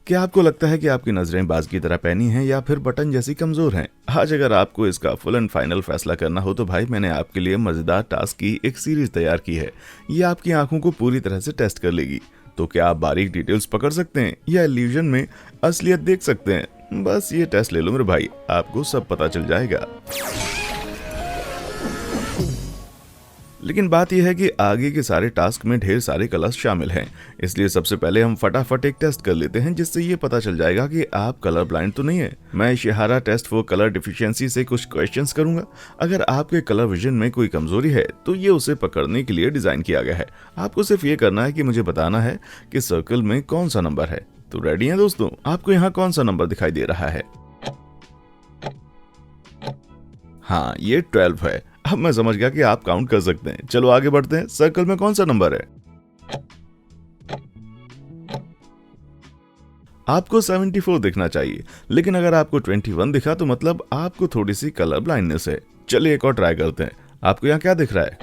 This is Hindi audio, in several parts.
क्या आपको लगता है कि आपकी नजरें बाज की तरह पैनी हैं या फिर बटन जैसी कमजोर हैं? आज अगर आपको इसका फुल एंड फाइनल फैसला करना हो तो भाई मैंने आपके लिए मजेदार टास्क की एक सीरीज तैयार की है। ये आपकी आंखों को पूरी तरह से टेस्ट कर लेगी। तो क्या आप बारीक डिटेल्स पकड़ सकते हैं या इल्यूजन में असलियत देख सकते हैं? बस ये टेस्ट ले लो मेरे भाई, आपको सब पता चल जाएगा। लेकिन बात यह है कि आगे के सारे टास्क में ढेर सारे कलर्स शामिल हैं, इसलिए सबसे पहले हम फटाफट एक टेस्ट कर लेते हैं जिससे ये पता चल जाएगा कि आप कलर ब्लाइंड तो नहीं है। मैं इशारा टेस्ट फॉर कलर डिफिशियंसी से कुछ क्वेश्चंस करूंगा। अगर आपके कलर विजन में कोई कमजोरी है तो ये उसे पकड़ने के लिए डिजाइन किया गया है। आपको सिर्फ ये करना है कि मुझे बताना है कि सर्कल में कौन सा नंबर है। तो रेडी हैं दोस्तों? आपको यहाँ कौन सा नंबर दिखाई दे रहा है? हाँ, ये 12 है। अब मैं समझ गया कि आप काउंट कर सकते हैं। चलो आगे बढ़ते हैं। सर्कल में कौन सा नंबर है? आपको 74 दिखना चाहिए, लेकिन अगर आपको 21 दिखा तो मतलब आपको थोड़ी सी कलर ब्लाइंडनेस है। चलिए एक और ट्राई करते हैं। आपको यहाँ क्या दिख रहा है?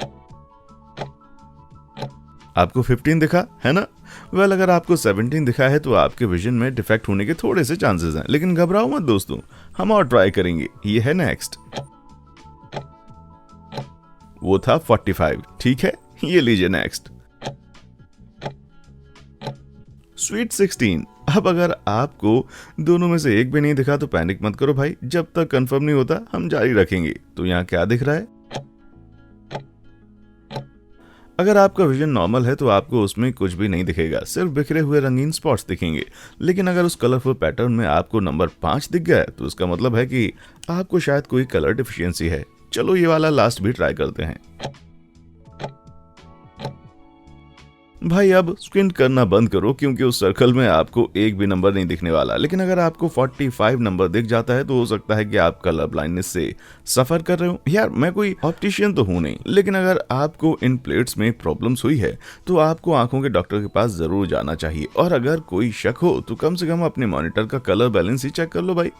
आपको 15 दिखा है ना? वेल, अगर आपको 17 दिखा है तो आपके विजन में डिफेक्ट होने के थोड़े से चांसेस हैं, लेकिन घबराओ मत दोस्तों, हम और ट्राई करेंगे। ये है नेक्स्ट। वो था 45। ठीक है, ये लीजिए नेक्स्ट। स्वीट 16। अब अगर आपको दोनों में से एक भी नहीं दिखा तो पैनिक मत करो भाई, जब तक कंफर्म नहीं होता हम जारी रखेंगे। तो यहाँ क्या दिख रहा है? अगर आपका विजन नॉर्मल है तो आपको उसमें कुछ भी नहीं दिखेगा, सिर्फ बिखरे हुए रंगीन स्पॉट्स दिखेंगे। लेकिन अगर उस कलरफुल पैटर्न में आपको नंबर 5 दिख गया है तो इसका मतलब है कि आपको शायद कोई कलर डिफिशियंसी है। चलो ये वाला लास्ट भी ट्राई करते हैं। भाई अब स्क्विंट करना बंद करो, क्योंकि उस सर्कल में आपको एक भी नंबर नहीं दिखने वाला। लेकिन अगर आपको 45 नंबर दिख जाता है तो हो सकता है कि आप कलर ब्लाइंडनेस से सफर कर रहे हो। यार मैं कोई ऑप्टिशियन तो हूं नहीं, लेकिन अगर आपको इन प्लेट्स में प्रॉब्लम्स हुई है तो आपको आंखों के डॉक्टर के पास जरूर जाना चाहिए। और अगर कोई शक हो तो कम से कम अपने मॉनिटर का कलर बैलेंस ही चेक कर लो भाई।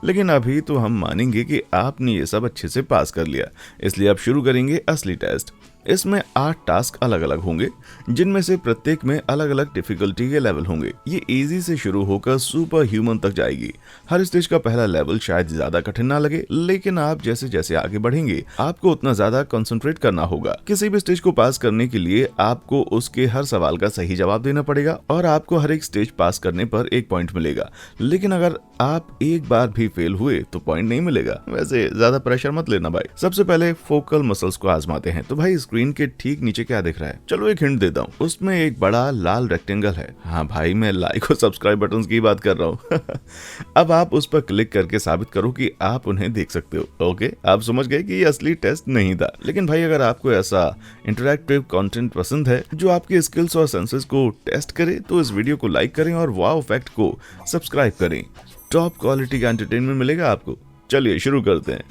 लेकिन अभी तो हम मानेंगे कि आपने ये सब अच्छे से पास कर लिया, इसलिए अब शुरू करेंगे असली टेस्ट। इसमें 8 टास्क अलग अलग होंगे, जिनमें से प्रत्येक में अलग अलग डिफिकल्टी के लेवल होंगे। ये इजी से शुरू होकर सुपर ह्यूमन तक जाएगी। हर स्टेज का पहला लेवल शायद ज्यादा कठिन ना लगे, लेकिन आप जैसे जैसे आगे बढ़ेंगे आपको उतना ज्यादा कंसंट्रेट करना होगा। किसी भी स्टेज को पास करने के लिए आपको उसके हर सवाल का सही जवाब देना पड़ेगा और आपको हर एक स्टेज पास करने पर 1 पॉइंट मिलेगा। लेकिन अगर आप एक बार भी फेल हुए तो पॉइंट नहीं मिलेगा। वैसे ज्यादा प्रेशर मत लेना भाई। सबसे पहले फोकल मसल्स को आजमाते हैं। तो भाई स्क्रीन के ठीक नीचे क्या दिख रहा है? चलो एक हिंट देता हूँ, उसमें एक बड़ा लाल रेक्टेंगल है। हाँ भाई, मैं लाइक और सब्सक्राइब बटन्स की बात कर रहा हूँ। अब आप उस पर क्लिक करके साबित करो कि आप उन्हें देख सकते हो। ओके, आप समझ गए कि ये असली टेस्ट नहीं था। लेकिन भाई अगर आपको ऐसा इंटरैक्टिव कंटेंट पसंद है जो आपके स्किल्स और सेंसेस को टेस्ट करे तो इस वीडियो को लाइक करें और वाव फैक्ट को सब्सक्राइब करें। टॉप क्वालिटी का एंटरटेनमेंट मिलेगा आपको। चलिए शुरू करते हैं।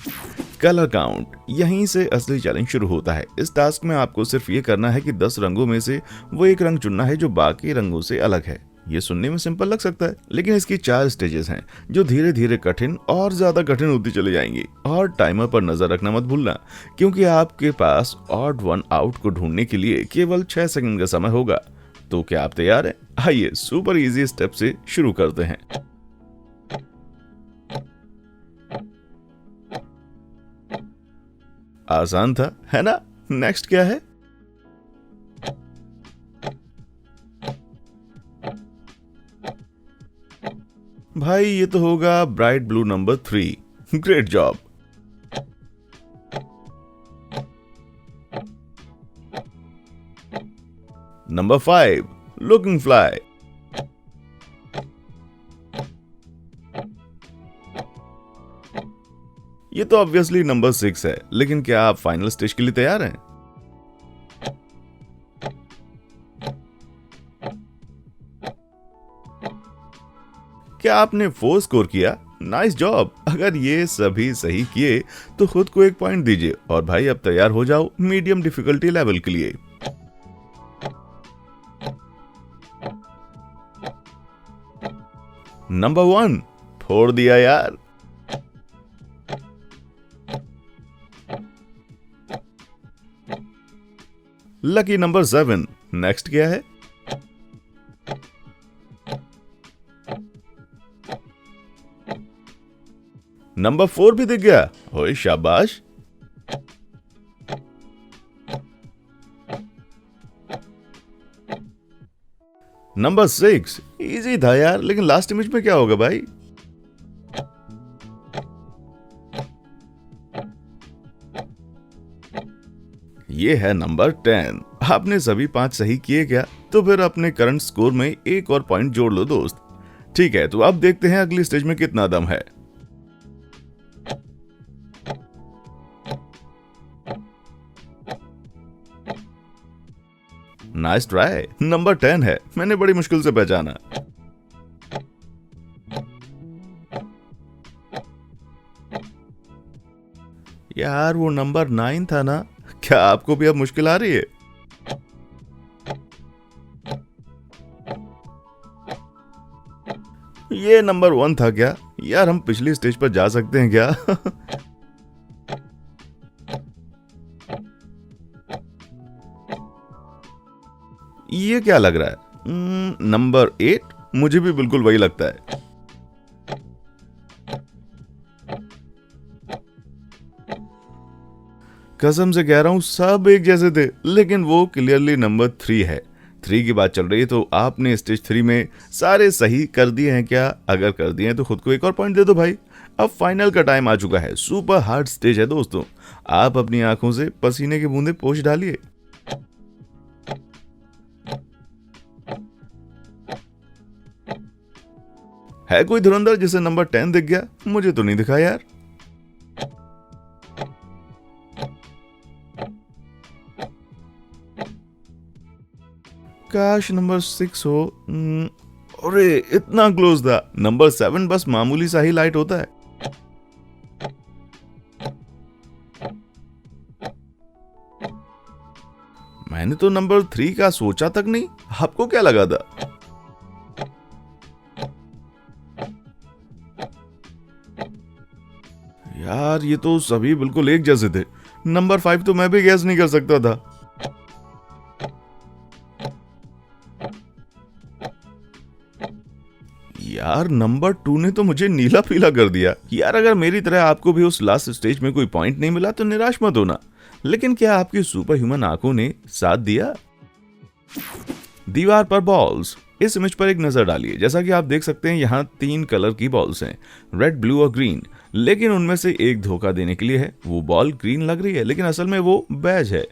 कलर काउंट, यहीं से असली चैलेंज शुरू होता है। इस टास्क में आपको सिर्फ ये करना है कि 10 रंगों में से वो एक रंग चुनना है जो बाकी रंगों से अलग है। ये सुनने में सिंपल लग सकता है, लेकिन इसकी 4 स्टेजेस हैं जो धीरे धीरे कठिन और ज्यादा कठिन होती चली जाएंगी। और टाइमर पर नजर रखना मत भूलना, क्योंकि आपके पास ऑड वन आउट को ढूंढने के लिए केवल 6 सेकंड का समय होगा। तो क्या आप तैयार हैं? आइए सुपर इजी स्टेप से शुरू करते हैं। आसान था, है ना? नेक्स्ट क्या है? भाई ये तो होगा bright blue number 3। Great job. Number 5 looking fly. ये तो ऑब्वियसली नंबर 6 है, लेकिन क्या आप फाइनल स्टेज के लिए तैयार हैं? क्या आपने 4 स्कोर किया? Nice job. अगर ये सभी सही किए तो खुद को 1 पॉइंट दीजिए और भाई अब तैयार हो जाओ मीडियम डिफिकल्टी लेवल के लिए। नंबर 1 फोड़ दिया यार। Lucky number 7। नेक्स्ट क्या है? नंबर 4 भी दिख गया। ओए शाबाश। नंबर 6 इजी था यार, लेकिन लास्ट इमेज में क्या होगा भाई? ये है नंबर 10। आपने सभी 5 सही किए क्या? तो फिर अपने करंट स्कोर में एक और पॉइंट जोड़ लो दोस्त। ठीक है, तो अब देखते हैं अगली स्टेज में कितना दम है। Nice try. नंबर 10 है, मैंने बड़ी मुश्किल से पहचाना। यार वो नंबर 9 था ना? क्या आपको भी अब मुश्किल आ रही है? ये नंबर 1 था क्या? यार हम पिछली स्टेज पर जा सकते हैं क्या? ये क्या लग रहा है? नंबर 8। मुझे भी बिल्कुल वही लगता है। कसम से कह रहा हूं सब एक जैसे थे, लेकिन वो क्लियरली नंबर 3 है। 3 की बात चल रही है, तो आपने स्टेज 3 में सारे सही कर दिए हैं क्या? अगर कर दिए हैं तो खुद को एक और पॉइंट दे दो भाई। अब फाइनल का टाइम आ चुका है। सुपर हार्ड स्टेज है दोस्तों। आप अपनी आंखों से पसीने की बूंदें पोंछ डालिए। है कोई धुरंधर जिसे नंबर 10 दिख गया? मुझे तो नहीं दिखा यार। काश नंबर 6 हो। अरे इतना क्लोज था। नंबर 7 बस मामूली सा ही लाइट होता है। मैंने तो नंबर 3 का सोचा तक नहीं। आपको क्या लगा था? यार ये तो सभी बिल्कुल एक जैसे थे। नंबर 5 तो मैं भी गैस नहीं कर सकता था। यार नंबर 2 ने तो मुझे नीला पीला कर दिया। यार अगर मेरी तरह आपको भी उस लास्ट स्टेज में कोई पॉइंट नहीं मिला तो निराश मत होना। लेकिन क्या आपकी सुपर ह्यूमन आंखों ने साथ दिया? दीवार पर बॉल्स। इस इमेज पर एक नजर डालिए। जैसा कि आप देख सकते हैं यहाँ 3 कलर की बॉल्स हैं, रेड, ब्लू और ग्रीन। लेकिन उनमें से एक धोखा देने के लिए है। वो बॉल ग्रीन लग रही है, लेकिन असल में वो बैज है।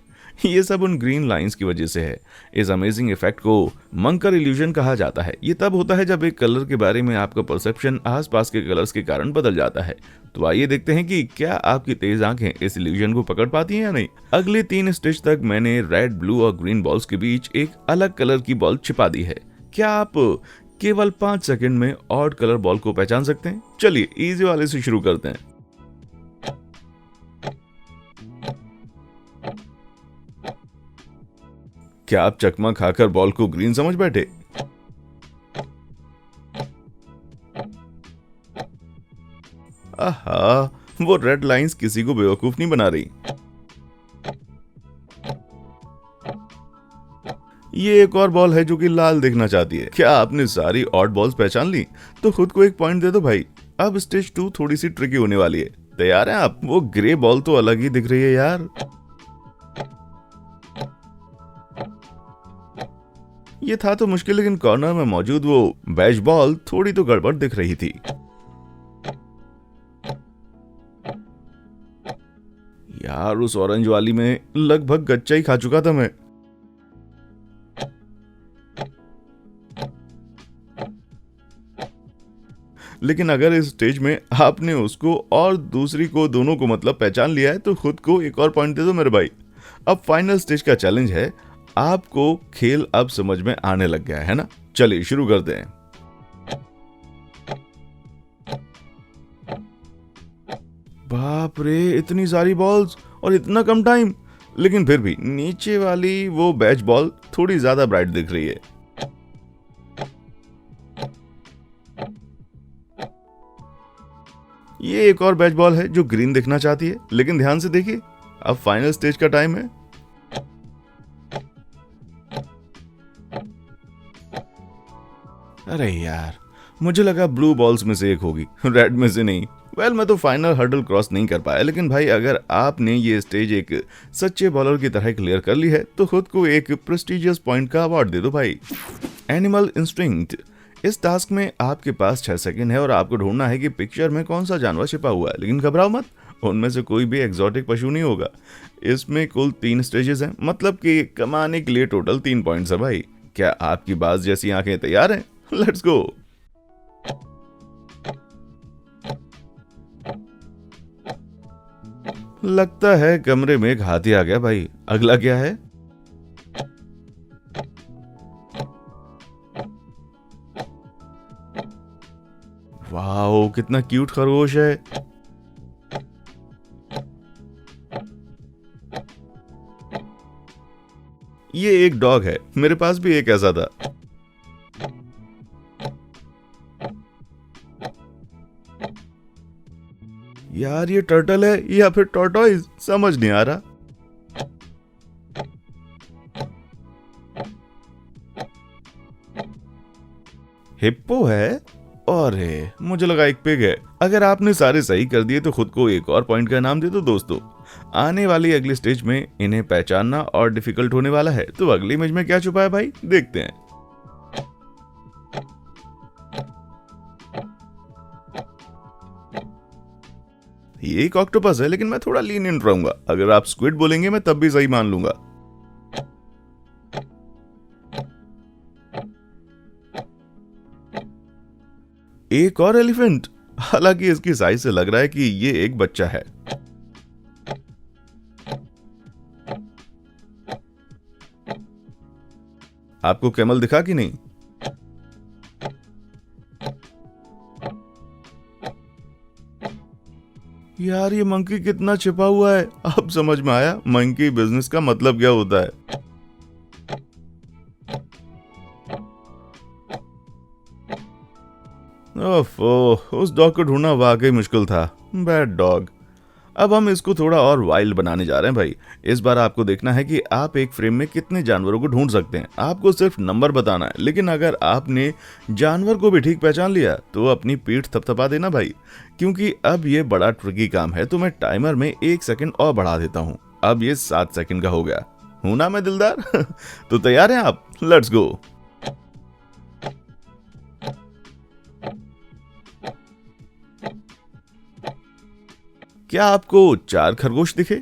ये सब उन ग्रीन लाइंस की वजह से है। इस अमेजिंग इफेक्ट को मंकर इल्यूजन कहा जाता है। ये तब होता है जब एक कलर के बारे में आपका परसेप्शन आसपास के कलर्स के कारण बदल जाता है। तो आइए देखते हैं कि क्या आपकी तेज आंखें इस इल्यूजन को पकड़ पाती हैं या नहीं। अगले 3 स्टेज तक मैंने रेड, ब्लू और ग्रीन बॉल्स के बीच एक अलग कलर की बॉल छिपा दी है। क्या आप केवल 5 सेकंड में ऑड कलर बॉल को पहचान सकते हैं? चलिए इजी वाले से शुरू करते हैं। क्या आप चकमा खाकर बॉल को ग्रीन समझ बैठे? आहा, वो रेड लाइंस किसी को बेवकूफ नहीं बना रही। ये एक और बॉल है जो कि लाल दिखना चाहती है। क्या आपने सारी ऑड बॉल्स पहचान ली? तो खुद को एक पॉइंट दे दो भाई। अब स्टेज 2 थोड़ी सी ट्रिकी होने वाली है। तैयार हैं आप? वो ग्रे बॉल तो अलग ही दिख रही है यार। ये था तो मुश्किल, लेकिन कॉर्नर में मौजूद वो बैज बॉल थोड़ी तो गड़बड़ दिख रही थी। यार उस ऑरेंज वाली में लगभग गच्चा ही खा चुका था मैं। लेकिन अगर इस स्टेज में आपने उसको और दूसरी को, दोनों को मतलब पहचान लिया है, तो खुद को एक और पॉइंट दे दो मेरे भाई। अब फाइनल स्टेज का चैलेंज है। आपको खेल अब समझ में आने लग गया है ना? चलिए शुरू करते हैं। बाप रे, इतनी सारी बॉल्स और इतना कम टाइम। लेकिन फिर भी नीचे वाली वो बैच बॉल थोड़ी ज्यादा ब्राइट दिख रही है। ये एक और बैच बॉल है जो ग्रीन दिखना चाहती है। लेकिन ध्यान से देखिए, अब फाइनल स्टेज का टाइम है। अरे यार, मुझे लगा ब्लू बॉल्स में से एक होगी, रेड में से नहीं। मैं तो फाइनल हर्डल क्रॉस नहीं कर पाया, लेकिन भाई अगर आपने ये स्टेज एक सच्चे बॉलर की तरह क्लियर कर ली है तो खुद को एक प्रेस्टिजियस पॉइंट का अवार्ड दे दो भाई। Animal instinct. इस टास्क में आपके पास 6 सेकंड है और आपको ढूंढना है कि पिक्चर में कौन सा जानवर छिपा हुआ है, लेकिन घबराओ मत, उनमें से कोई भी एग्जॉटिक पशु नहीं होगा। इसमें कुल 3 स्टेजेस हैं, मतलब कि कमाने के लिए टोटल 3 पॉइंट्स है भाई। क्या आपकी बात जैसी आंखें तैयार हैं? Let's go. लगता है कमरे में एक हाथी आ गया भाई। अगला क्या है? वाओ, कितना क्यूट खरगोश है। ये एक डॉग है, मेरे पास भी एक ऐसा था। यार ये टर्टल है या फिर टॉर्टोइज, समझ नहीं आ रहा। हिप्पो है? और मुझे लगा एक पिग है। अगर आपने सारे सही कर दिए तो खुद को एक और पॉइंट का नाम दे दो दोस्तों। आने वाली अगली स्टेज में इन्हें पहचानना और डिफिकल्ट होने वाला है, तो अगली इमेज में क्या छुपा है भाई, देखते हैं। ये एक ऑक्टोपस है, लेकिन मैं थोड़ा लीनियंट रहूंगा। अगर आप स्क्विड बोलेंगे मैं तब भी सही मान लूंगा। एक और एलिफेंट, हालांकि इसकी साइज से लग रहा है कि ये एक बच्चा है। आपको कैमल दिखा कि नहीं? यार ये मंकी कितना छिपा हुआ है। अब समझ में आया मंकी बिजनेस का मतलब क्या होता है। ओफो, उस डॉग को ढूंढना वाकई मुश्किल था। Bad dog. अब हम इसको थोड़ा और वाइल्ड बनाने जा रहे हैं भाई। इस बार आपको देखना है कि आप एक फ्रेम में कितने जानवरों को ढूंढ सकते हैं। आपको सिर्फ नंबर बताना है, लेकिन अगर आपने जानवर को भी ठीक पहचान लिया तो अपनी पीठ थपथपा देना भाई, क्योंकि अब ये बड़ा ट्रिकी काम है। तो मैं टाइमर में 1 सेकंड और बढ़ा देता हूँ। अब ये 7 सेकंड का हो गया। हूं ना मैं दिलदार? तो तैयार हैं आप? Let's go. क्या आपको 4 खरगोश दिखे?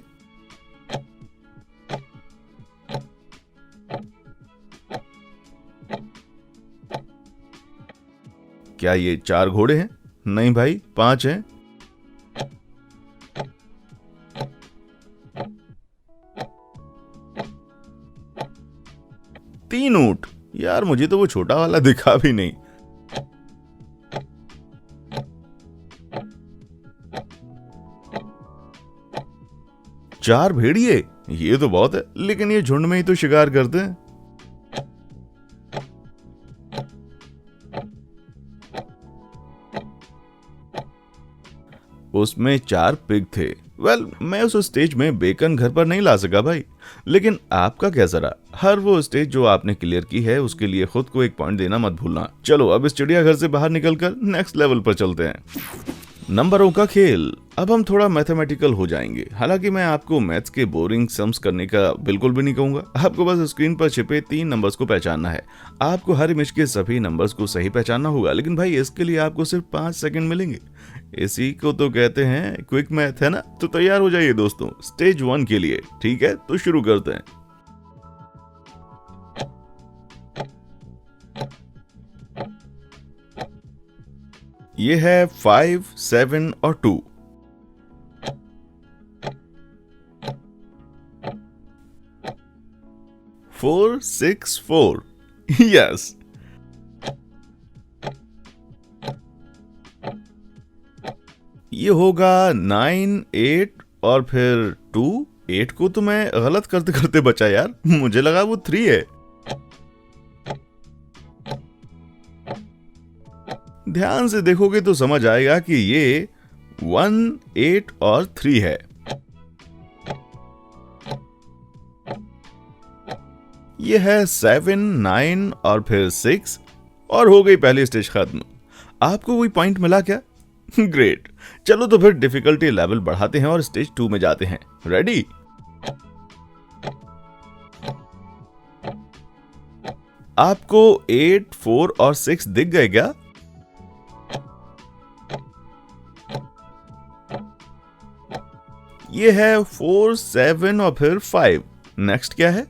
क्या ये 4 घोड़े हैं? नहीं भाई, 5 हैं। 3 ऊंट। यार मुझे तो वो छोटा वाला दिखा भी नहीं। 4 भेड़िए, ये तो बहुत है, लेकिन ये झुंड में ही तो शिकार करते हैं। उसमें 4 पिग थे। मैं उस स्टेज में बेकन घर पर नहीं ला सका भाई, लेकिन आपका कैसा रहा? हर वो स्टेज जो आपने क्लियर की है उसके लिए खुद को एक पॉइंट देना मत भूलना। चलो अब इस चिड़ियाघर से बाहर निकलकर नेक्स्ट लेवल पर चलते हैं। नंबरों का खेल। अब हम थोड़ा मैथमेटिकल हो जाएंगे। हालांकि मैं आपको मैथ्स के बोरिंग सम्स करने का बिल्कुल भी नहीं कहूंगा। आपको बस स्क्रीन पर छिपे 3 नंबर्स को पहचानना है। आपको हर इमेज के सभी नंबर्स को सही पहचानना होगा, लेकिन भाई इसके लिए आपको सिर्फ 5 सेकंड मिलेंगे। इसी को तो कहते हैं क्विक मैथ, है ना? तो तैयार हो जाइए दोस्तों स्टेज 1 के लिए। ठीक है, तो शुरू करते हैं। ये है 5, 7 और 2। फोर 6 4। यस। ये होगा 9 8 और फिर 2। 8 को तो मैं गलत करते करते बचा यार, मुझे लगा वो 3 है। ध्यान से देखोगे तो समझ आएगा कि ये 1 8 और 3 है। ये है 7 9 और फिर 6 और हो गई पहली स्टेज खत्म। आपको कोई पॉइंट मिला क्या? ग्रेट। चलो तो फिर डिफिकल्टी लेवल बढ़ाते हैं और स्टेज 2 में जाते हैं। रेडी? आपको 8, 4 और 6 दिख गए क्या? ये है 4, 7 और फिर 5। नेक्स्ट क्या है?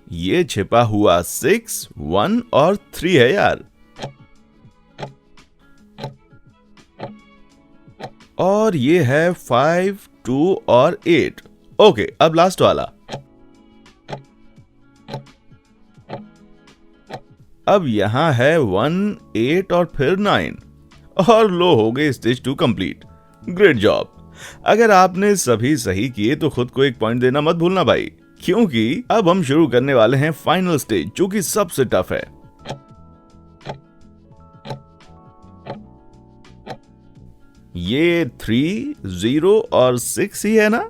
ये छिपा हुआ 6, 1 और 3 है यार। और ये है 5, 2 और 8। ओके, अब लास्ट वाला। अब यहां है 1, 8 और फिर 9 और लो हो गए स्टेज 2 कंप्लीट। Great job. अगर आपने सभी सही किए तो खुद को एक पॉइंट देना मत भूलना भाई, क्योंकि अब हम शुरू करने वाले हैं फाइनल स्टेज जो कि सबसे टफ है। ये 3, 0 और 6 ही है ना?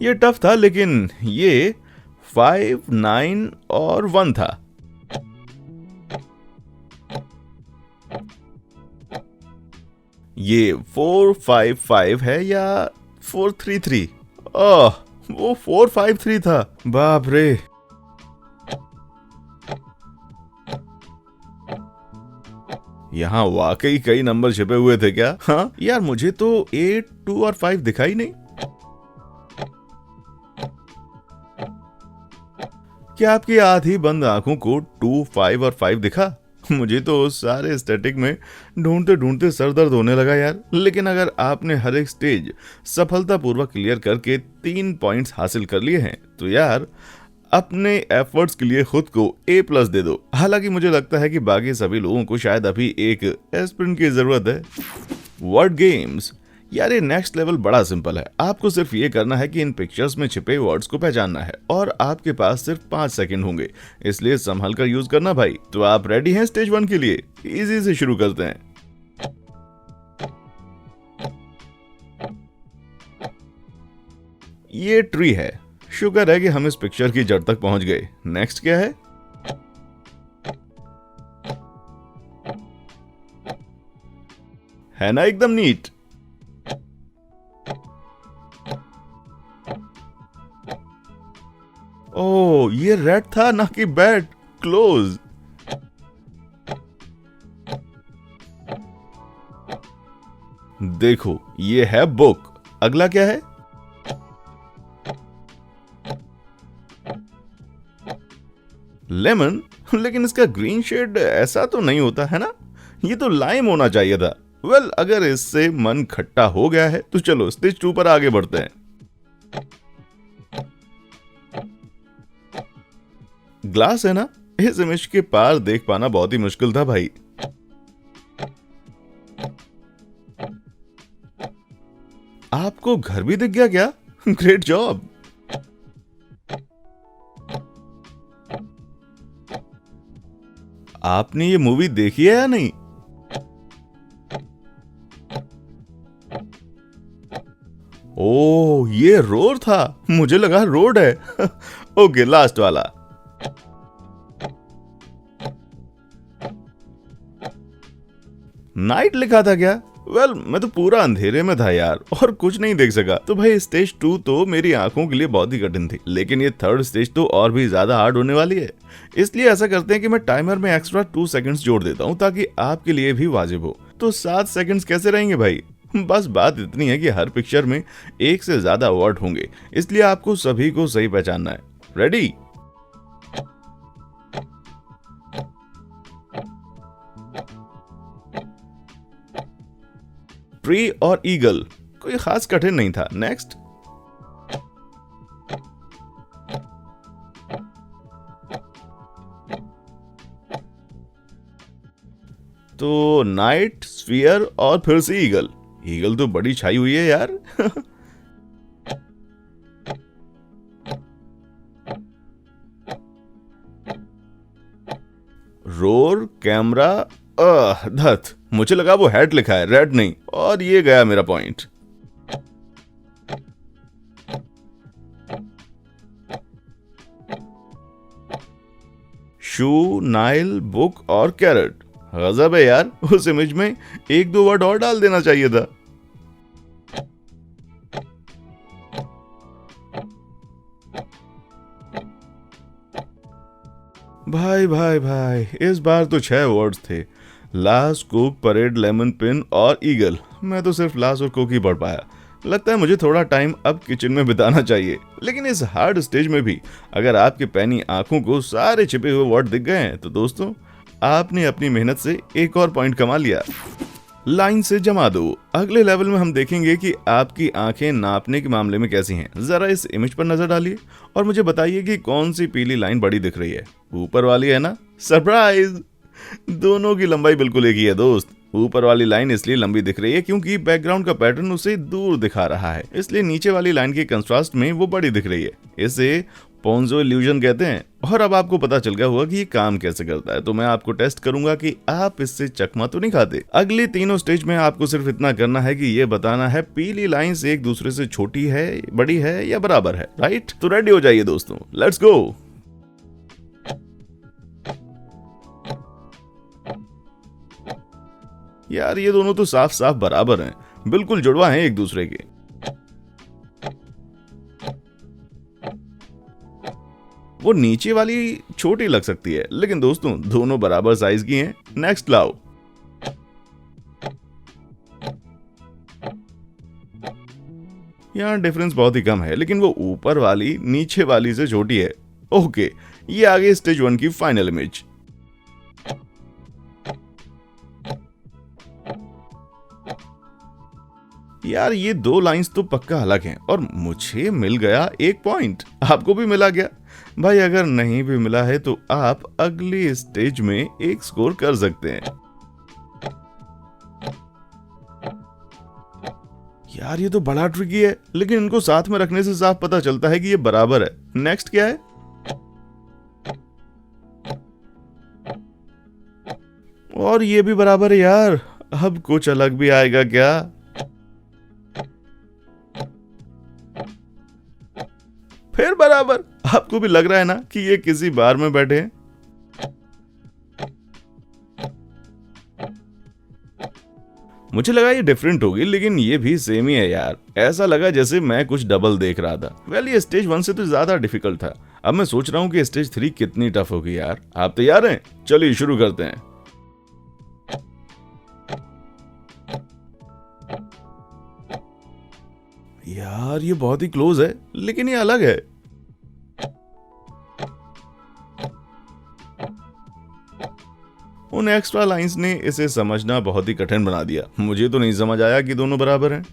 ये टफ था, लेकिन ये 5, 9 और 1 था। ये 4, 5, 5 है या 4, 3, 3? ओह, वो 4, 5, 3 था। बाप रे। यहाँ वाकई कई नंबर छिपे हुए थे क्या? हाँ यार, मुझे तो 8, 2 और 5 दिखाई नहीं। क्या आपकी आधी बंद आंखों को 2, 5 और 5 दिखा? मुझे तो सारे स्टैटिक में ढूंढते ढूंढते सर दर्द होने लगा यार। लेकिन अगर आपने हर एक स्टेज सफलतापूर्वक क्लियर करके 3 पॉइंट्स हासिल कर लिए हैं तो यार अपने एफर्ट्स के लिए खुद को A+ दे दो। हालांकि मुझे लगता है कि बाकी सभी लोगों को शायद अभी एक एस्पिरिन की जरूरत है। वर्ड गेम्स यार, ये नेक्स्ट लेवल बड़ा सिंपल है। आपको सिर्फ ये करना है कि इन पिक्चर्स में छिपे वर्ड्स को पहचानना है और आपके पास सिर्फ 5 सेकंड होंगे, इसलिए संभल कर यूज करना भाई। तो आप रेडी हैं स्टेज 1 के लिए? इजी से शुरू करते हैं। ये ट्री है। शुक्र है कि हम इस पिक्चर की जड़ तक पहुंच गए। नेक्स्ट क्या है? है ना एकदम नीट। ओह, ये रेड था ना कि बैट। क्लोज। देखो, ये है बुक। अगला क्या है? लेमन। लेकिन इसका ग्रीन शेड ऐसा तो नहीं होता है ना? ये तो लाइम होना चाहिए था। वेल, अगर इससे मन खट्टा हो गया है तो चलो स्टेज 2 पर आगे बढ़ते हैं। ग्लास है ना? इस इमेज के पार देख पाना बहुत ही मुश्किल था भाई। आपको घर भी दिख गया क्या? Great job. आपने ये मूवी देखी है या नहीं? ओह, ये रोड था। मुझे लगा रोड है। ओके, लास्ट वाला। नाइट लिखा था क्या? वेल, मैं तो पूरा अंधेरे में था यार और कुछ नहीं देख सका। तो भाई स्टेज 2 तो मेरी आंखों के लिए बहुत ही कठिन थी, लेकिन ये थर्ड स्टेज तो और भी ज्यादा हार्ड होने वाली है। इसलिए ऐसा करते हैं कि मैं टाइमर में एक्स्ट्रा 2 सेकंड्स जोड़ देता हूँ ताकि आपके लिए भी वाजिब हो। तो 7 सेकंड्स कैसे रहेंगे भाई? बस बात इतनी है कि हर पिक्चर में एक से ज्यादा वर्ड होंगे, इसलिए आपको सभी को सही पहचानना है। रेडी? ट्री और ईगल कोई खास कठिन नहीं था। नेक्स्ट। तो नाइट, स्फीयर और फिर से ईगल। ईगल तो बड़ी छाई हुई है यार। रोर, कैमरा, धत। मुझे लगा वो हेड लिखा है, रेड नहीं, और ये गया मेरा पॉइंट। शू, नाइल, बुक और कैरेट। गजब है यार, उस इमेज में एक दो वर्ड और डाल देना चाहिए था। भाई भाई भाई, इस बार तो 6 वर्ड्स थे। लास, कुक, परेड, लेमन, पिन और ईगल। मैं तो सिर्फ लास और कुक ही पढ़ पाया। लगता है मुझे थोड़ा टाइम अब किचन में बिताना चाहिए। लेकिन इस हार्ड स्टेज में भी अगर आपके पैनी आंखों को सारे छिपे हुए वर्ड दिख गए हैं तो दोस्तों, आपने अपनी मेहनत से एक और पॉइंट कमा लिया। लाइन से जमा दो। अगले लेवल में हम देखेंगे कि आपकी आंखें नापने के मामले में कैसी हैं। जरा इस इमेज पर नजर डालिए और मुझे बताइए कि कौन सी पीली लाइन बड़ी दिख रही है। ऊपर वाली है ना? सरप्राइज! दोनों की लंबाई बिल्कुल एक ही है दोस्त। ऊपर वाली लाइन इसलिए लंबी दिख रही है क्योंकि बैकग्राउंड का पैटर्न उसे दूर दिखा रहा है, इसलिए नीचे वाली लाइन के कंट्रास्ट में वो बड़ी दिख रही है। इसे पोंजो इल्यूजन कहते हैं। और अब आपको पता चल गया होगा कि ये काम कैसे करता है, तो मैं आपको टेस्ट करूंगा कि आप इससे चकमा तो नहीं खाते। अगली तीनों स्टेज में आपको सिर्फ इतना करना है कि ये बताना है पीली लाइंस एक दूसरे से छोटी है, बड़ी है या बराबर है। राइट? तो रेडी हो जाइए दोस्तों, लेट्स गो। यार ये दोनों तो साफ साफ बराबर हैं, बिल्कुल जुड़वा हैं एक दूसरे के। वो नीचे वाली छोटी लग सकती है, लेकिन दोस्तों दोनों बराबर साइज की हैं। नेक्स्ट लाओ। यहाँ डिफरेंस बहुत ही कम है, लेकिन वो ऊपर वाली नीचे वाली से छोटी है। ओके, ये आगे स्टेज 1 की फाइनल इमेज। यार ये दो लाइंस तो पक्का अलग हैं और मुझे मिल गया एक पॉइंट। आपको भी मिला गया? भाई अगर नहीं भी मिला है तो आप अगली स्टेज में एक स्कोर कर सकते हैं। यार ये तो बड़ा ट्रिकी है, लेकिन इनको साथ में रखने से साफ पता चलता है कि ये बराबर है। नेक्स्ट क्या है? और ये भी बराबर है यार। अब कुछ अलग भी आएगा क्या? फिर बराबर। आपको भी लग रहा है ना कि ये किसी बार में बैठे हैं? मुझे लगा ये डिफरेंट होगी, लेकिन ये भी सेम ही है यार। ऐसा लगा जैसे मैं कुछ डबल देख रहा था। वेल ये स्टेज 1 से तो ज्यादा डिफिकल्ट था। अब मैं सोच रहा हूँ कि स्टेज 3 कितनी टफ होगी यार। आप तैयार हैं? चलिए शुरू करते हैं। यार ये बहुत ही क्लोज है, लेकिन ये अलग है। उन एक्स्ट्रा लाइंस ने इसे समझना बहुत ही कठिन बना दिया। मुझे तो नहीं समझ आया कि दोनों बराबर हैं।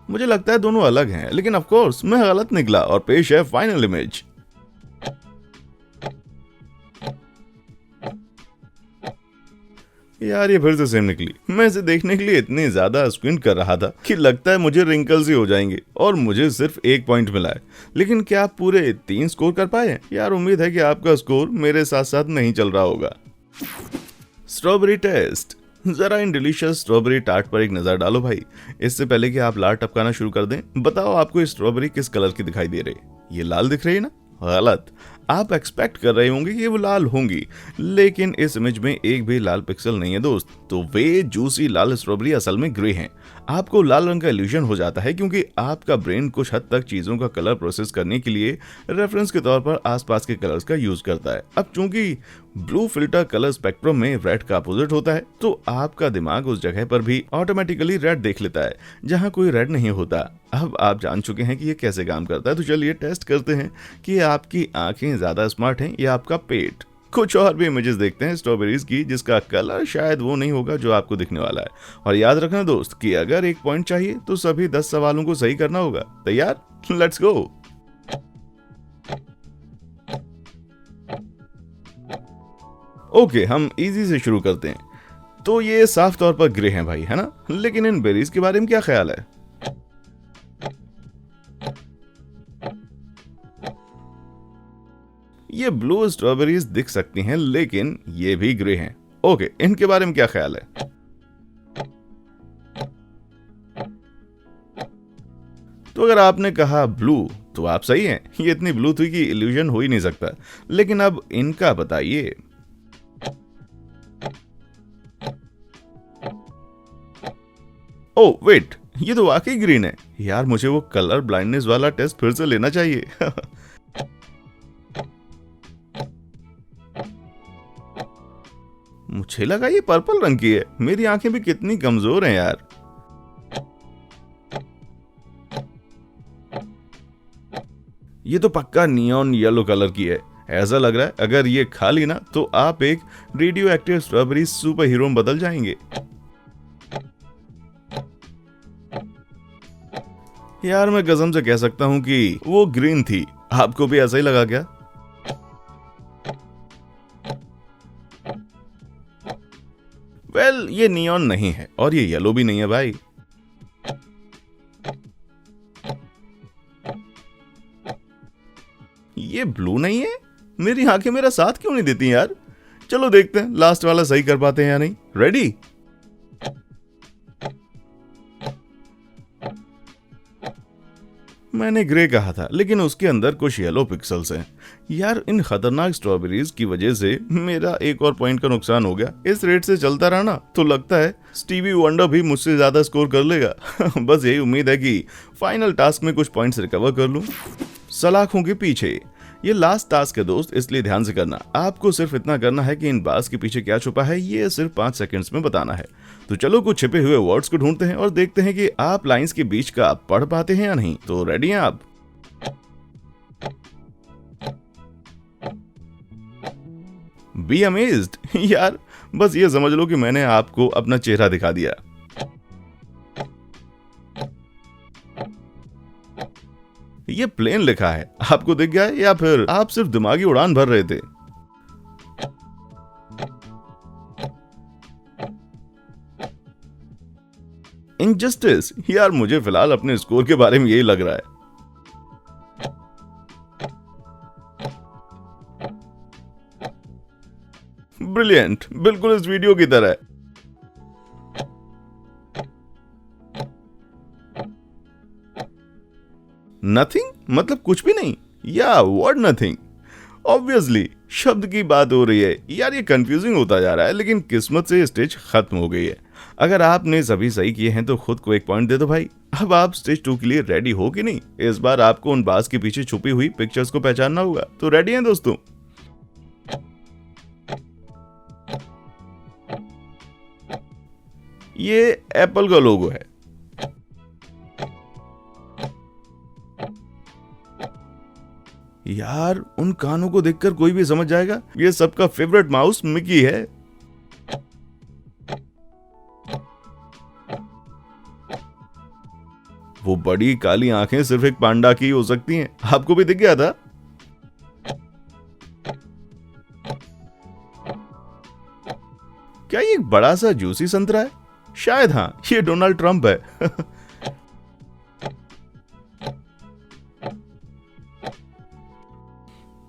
मुझे लगता है दोनों अलग हैं, लेकिन ऑफ कोर्स मैं गलत निकला और पेश है फाइनल इमेज। यार ये फिर से सेम निकली। मैं इसे देखने के लिए इतनी ज्यादा स्क्विंट कर रहा था कि लगता है मुझे रिंकल्स ही हो जाएंगे। और मुझे सिर्फ एक पॉइंट मिला है। लेकिन क्या आप पूरे 3 स्कोर कर पाए? यार उम्मीद है कि आपका स्कोर मेरे साथ साथ नहीं चल रहा होगा। Strawberry taste. जरा इन डिलीशियस स्ट्रॉबेरी टार्ट पर एक नजर डालो भाई। इससे पहले कि आप लाल टपकाना शुरू कर दें, बताओ आपको ये स्ट्रॉबेरी किस कलर की दिखाई दे रही है? ये लाल दिख रही है ना? गलत। आप एक्सपेक्ट कर रहे होंगे कि वो लाल होंगी, लेकिन इस इमेज में एक भी लाल पिक्सल नहीं है दोस्त। तो वे जूसी लाल स्ट्रॉबेरी असल में ग्रे हैं। आपको लाल रंग का इल्यूजन हो जाता है क्योंकि आपका ब्रेन कुछ हद तक चीजों का कलर प्रोसेस करने के लिए रेफरेंस के तौर पर आसपास के कलर्स का यूज करता है। अब चूंकि ब्लू फिल्टर कलर स्पेक्ट्रम में रेड का अपोजिट होता है, तो आपका दिमाग उस जगह पर भी ऑटोमेटिकली रेड देख लेता है जहां कोई रेड नहीं होता। अब आप जान चुके हैं कि ये कैसे काम करता है, तो चलिए टेस्ट करते हैं कि आपकी आंखें ज्यादा स्मार्ट हैं या आपका पेट। कुछ और भी इमेजेस देखते हैं स्ट्रॉबेरीज की, जिसका कलर शायद वो नहीं होगा जो आपको दिखने वाला है। और याद रखना दोस्त कि अगर एक पॉइंट चाहिए तो सभी 10 सवालों को सही करना होगा। तैयार? Let's go. ओके, हम इजी से शुरू करते हैं। तो ये साफ तौर पर ग्रे हैं भाई, है ना? लेकिन इन बेरीज के बारे में क्या ख्याल है? ये ब्लू स्ट्रॉबेरीज दिख सकती हैं, लेकिन ये भी ग्रे हैं। ओके, इनके बारे में क्या ख्याल है? तो अगर आपने कहा ब्लू तो आप सही हैं, ये इतनी ब्लू थी कि इल्यूजन हो ही नहीं सकता। लेकिन अब इनका बताइए। ओह वेट, ये तो वाकई ग्रीन है यार। मुझे वो कलर ब्लाइंडनेस वाला टेस्ट फिर से लेना चाहिए। मुझे लगा ये पर्पल रंग की है। मेरी आंखें भी कितनी कमजोर हैं यार। ये तो पक्का नियॉन येलो कलर की है। ऐसा लग रहा है अगर ये खा ली ना तो आप एक radio active strawberry super hero में बदल जाएंगे। यार मैं कसम से कह सकता हूं कि वो ग्रीन थी। आपको भी ऐसा ही लगा क्या? वेल, ये नियॉन नहीं है और ये येलो भी नहीं है भाई। ये ब्लू नहीं है। मेरी आंखें मेरा साथ क्यों नहीं देती यार? चलो देखते हैं लास्ट वाला सही कर पाते हैं या नहीं। रेडी? मैंने ग्रे कहा था लेकिन उसके अंदर कुछ येलो पिक्सल्स हैं। यार इन खतरनाक स्ट्रॉबेरीज की वजह से मेरा एक और पॉइंट का नुकसान हो गया। इस रेट से चलता रहा ना तो लगता है स्टीवी वंडर भी मुझसे ज्यादा स्कोर कर लेगा। बस यही उम्मीद है कि फाइनल टास्क में कुछ पॉइंट्स रिकवर कर लूं। सलाखों के पीछे, ये लास्ट टास्क है दोस्त, इसलिए ध्यान से करना। आपको सिर्फ इतना करना है कि इन बार्स के पीछे क्या छुपा है ये सिर्फ 5 सेकंड्स में बताना है। तो चलो कुछ छिपे हुए वर्ड्स को ढूंढते हैं और देखते हैं कि आप लाइंस के बीच का पढ़ पाते हैं या नहीं। तो रेडी हैं आप? Be amazed. यार बस ये समझ लो कि मैंने आपको अपना चेहरा दिखा दिया। ये प्लेन लिखा है, आपको दिख गया है या फिर आप सिर्फ दिमागी उड़ान भर रहे थे? इनजस्टिस। यार मुझे फिलहाल अपने स्कोर के बारे में यही लग रहा है। ब्रिलियंट, बिल्कुल इस वीडियो की तरह। नथिंग मतलब कुछ भी नहीं, या व्हाट नथिंग? ऑब्वियसली शब्द की बात हो रही है। यार ये कंफ्यूजिंग होता जा रहा है लेकिन किस्मत से स्टेज खत्म हो गई है। अगर आपने सभी सही किए हैं तो खुद को एक पॉइंट दे दो भाई। अब आप स्टेज 2 के लिए रेडी हो कि नहीं? इस बार आपको उन बास के पीछे छुपी हुई पिक्चर्स को पहचानना होगा। तो रेडी हैं दोस्तों? ये एप्पल का लोगो है। यार उन कानों को देखकर कोई भी समझ जाएगा ये सबका फेवरेट माउस मिकी है। वो बड़ी काली आंखें सिर्फ एक पांडा की हो सकती हैं। आपको भी दिख गया था? क्या ये एक बड़ा सा जूसी संतरा है? शायद हाँ, ये डोनाल्ड ट्रंप है।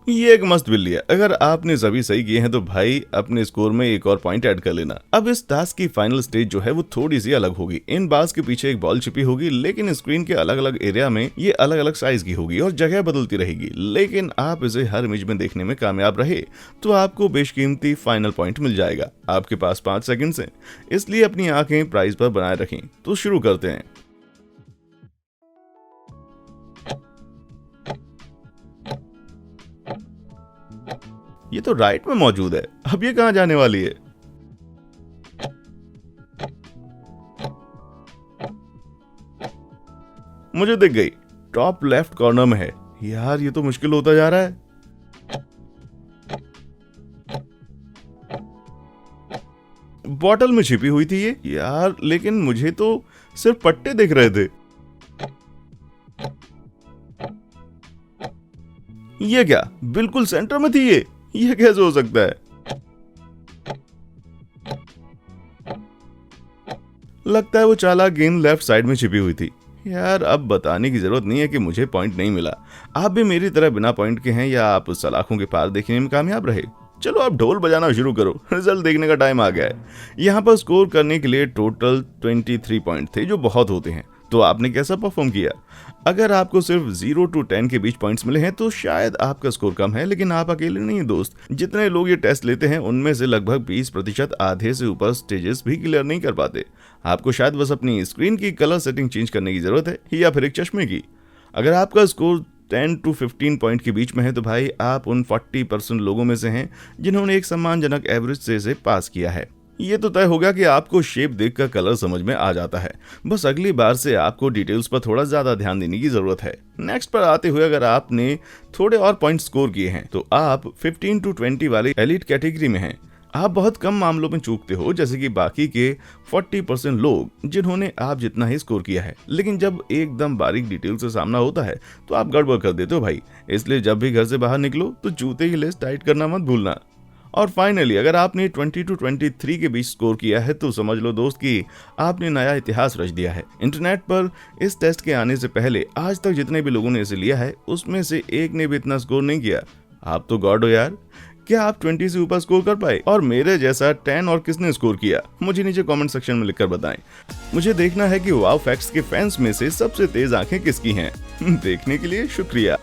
ये एक मस्त बिल्ली है। अगर आपने सभी सही किए हैं तो भाई अपने स्कोर में एक और पॉइंट ऐड कर लेना। अब इस टास्क की फाइनल स्टेज जो है वो थोड़ी सी अलग होगी। इन बार्स के पीछे एक बॉल छिपी होगी लेकिन स्क्रीन के अलग अलग एरिया में ये अलग अलग साइज की होगी और जगह बदलती रहेगी। लेकिन आप इसे हर इमेज में देखने में कामयाब रहे तो आपको बेशकीमती फाइनल पॉइंट मिल जाएगा। आपके पास 5 सेकंड्स हैं, इसलिए अपनी आंखें प्राइज पर बनाए रखें। तो शुरू करते हैं। ये तो राइट में मौजूद है। अब ये कहां जाने वाली है? मुझे दिख गई, टॉप लेफ्ट कॉर्नर में है। यार ये तो मुश्किल होता जा रहा है। बॉटल में छिपी हुई थी ये यार, लेकिन मुझे तो सिर्फ पट्टे दिख रहे थे। ये क्या बिल्कुल सेंटर में थी ये कैसे हो सकता है? लगता है वो चालाक गेंद लेफ्ट साइड में छिपी हुई थी। यार अब बताने की जरूरत नहीं है कि मुझे पॉइंट नहीं मिला। आप भी मेरी तरह बिना पॉइंट के हैं या आप सलाखों के पार देखने में कामयाब रहे? चलो अब ढोल बजाना शुरू करो, रिजल्ट देखने का टाइम आ गया है। यहाँ पर स्कोर करने के लिए टोटल 23 पॉइंट थे जो बहुत होते हैं। तो आपने कैसा परफॉर्म किया? अगर आपको सिर्फ 0 to 10 के बीच पॉइंट्स मिले हैं तो शायद आपका स्कोर कम है, लेकिन आप अकेले नहीं हैं दोस्त। जितने लोग ये टेस्ट लेते हैं उनमें से लगभग 20% आधे से ऊपर स्टेजेस भी क्लियर नहीं कर पाते। आपको शायद बस अपनी स्क्रीन की कलर सेटिंग चेंज करने की जरूरत है, या फिर एक चश्मे की। अगर आपका स्कोर 10 to 15 पॉइंट के बीच में है तो भाई आप उन 40% लोगों में से हैं जिन्होंने एक सम्मानजनक एवरेज से इसे पास किया है। ये तो तय होगा कि आपको शेप देखकर कलर समझ में आ जाता है। बस अगली बार से आपको डिटेल्स पर थोड़ा ज्यादा ध्यान देने की जरूरत है। नेक्स्ट पर आते हुए, अगर आपने थोड़े और पॉइंट स्कोर किए हैं तो आप 15 to 20 वाली एलिट कैटेगरी में हैं। आप बहुत कम मामलों में चूकते हो, जैसे कि बाकी के 40% लोग जिन्होंने आप जितना ही स्कोर किया है। लेकिन जब एकदम बारीक डिटेल से सामना होता है तो आप गड़बड़ कर देते हो भाई। इसलिए जब भी घर से बाहर निकलो तो जूते की लेस टाइट करना मत भूलना। और फाइनली, अगर आपने 20 to 23 के बीच स्कोर किया है तो समझ लो दोस्त कि आपने नया इतिहास रच दिया है। इंटरनेट पर इस टेस्ट के आने से पहले आज तक जितने भी लोगों ने इसे लिया है उसमें से एक ने भी इतना स्कोर नहीं किया। आप तो गॉड हो यार। क्या आप 20 से ऊपर स्कोर कर पाए? और मेरे जैसा 10 और किसने स्कोर किया? मुझे नीचे कमेंट सेक्शन में लिखकर बताएं। मुझे देखना है कि वाव फैक्ट्स के फैंस में से सबसे तेज आंखें किसकी हैं। देखने के लिए शुक्रिया।